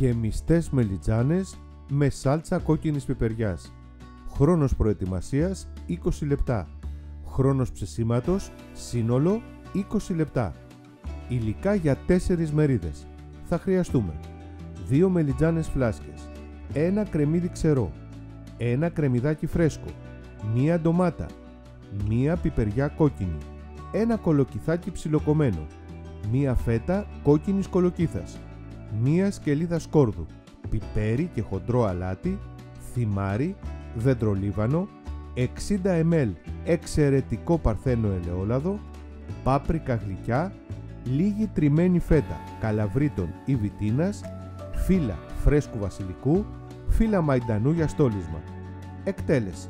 Γεμιστές μελιτζάνες με σάλτσα κόκκινης πιπεριάς. Χρόνος προετοιμασίας 20 λεπτά. Χρόνος ψεσίματος σύνολο 20 λεπτά. Υλικά για 4 μερίδες. Θα χρειαστούμε 2 μελιτζάνες φλάσκες, 1 κρεμμύδι ξερό, 1 κρεμμυδάκι φρέσκο, 1 ντομάτα, 1 πιπεριά κόκκινη, 1 κολοκυθάκι ψιλοκομμένο, 1 φέτα κόκκινης κολοκύθας, 1 σκελίδα σκόρδου, πιπέρι και χοντρό αλάτι, θυμάρι, δεντρολίβανο, 60 ml εξαιρετικό παρθένο ελαιόλαδο, πάπρικα γλυκιά, λίγη τριμμένη φέτα καλαβρίτων ή βιτίνας, φύλλα φρέσκου βασιλικού, φύλλα μαϊντανού για στόλισμα. Εκτέλεση: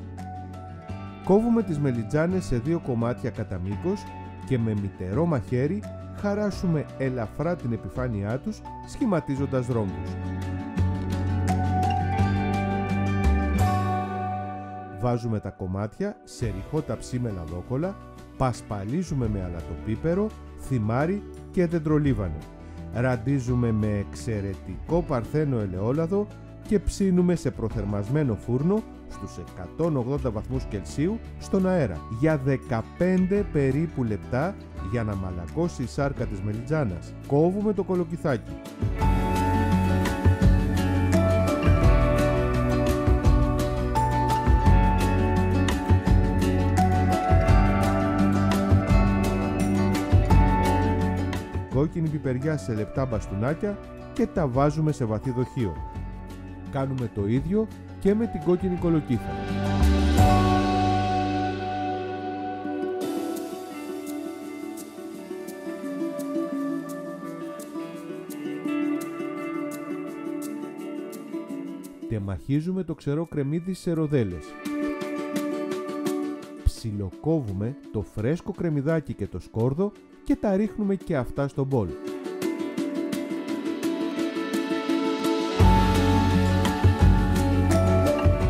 κόβουμε τις μελιτζάνες σε 2 κομμάτια κατά μήκος και με μυτερό μαχαίρι χαράσουμε ελαφρά την επιφάνειά τους σχηματίζοντας ρόμβους. Βάζουμε τα κομμάτια σε ρηχό ταψί με λαδόκολλα, πασπαλίζουμε με αλατοπίπερο, θυμάρι και δεντρολίβανο. Ραντίζουμε με εξαιρετικό παρθένο ελαιόλαδο και ψήνουμε σε προθερμασμένο φούρνο στους 180 βαθμούς Κελσίου στον αέρα για 15 περίπου λεπτά για να μαλακώσει η σάρκα της μελιτζάνας. Κόβουμε το κολοκυθάκι. Κόκκινη πιπεριά σε λεπτά μπαστούνάκια και τα βάζουμε σε βαθύ δοχείο. Κάνουμε το ίδιο και με την κόκκινη κολοκύθα. Τεμαχίζουμε το ξερό κρεμμύδι σε ροδέλες. Ψιλοκόβουμε το φρέσκο κρεμμυδάκι και το σκόρδο και τα ρίχνουμε και αυτά στο μπολ.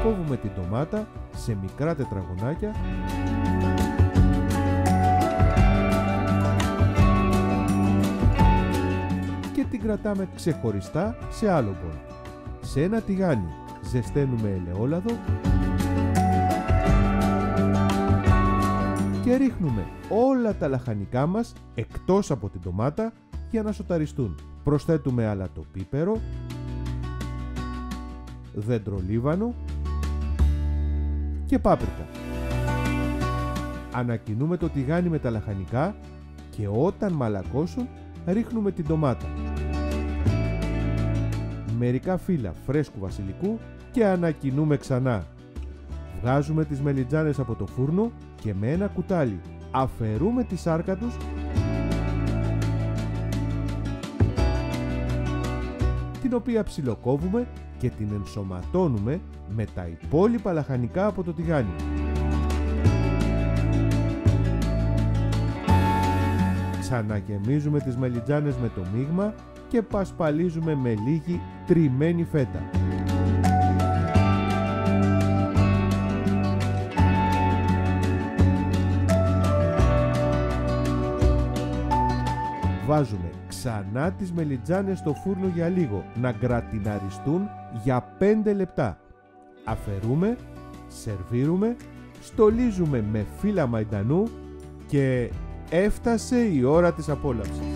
Κόβουμε την ντομάτα σε μικρά τετραγωνάκια και την κρατάμε ξεχωριστά σε άλλο μπολ. Σε ένα τηγάνι ζεσταίνουμε ελαιόλαδο και ρίχνουμε όλα τα λαχανικά μας εκτός από την ντομάτα για να σοταριστούν. Προσθέτουμε αλατοπίπερο, δεντρολίβανο και πάπρικα. Ανακοινούμε το τηγάνι με τα λαχανικά και όταν μαλακώσουν ρίχνουμε την ντομάτα. Μερικά φύλλα φρέσκου βασιλικού και ανακοινούμε ξανά. Βγάζουμε τις μελιτζάνες από το φούρνο και με ένα κουτάλι αφαιρούμε τη σάρκα τους την οποία ψιλοκόβουμε και την ενσωματώνουμε με τα υπόλοιπα λαχανικά από το τηγάνι. Ξαναγεμίζουμε τις μελιτζάνες με το μείγμα και πασπαλίζουμε με λίγη τριμμένη φέτα. Βάζουμε ξανά τις μελιτζάνες στο φούρνο για λίγο να γκρατιναριστούν για 5 λεπτά. Αφαιρούμε, σερβίρουμε, στολίζουμε με φύλλα μαϊντανού και έφτασε η ώρα της απόλαυσης.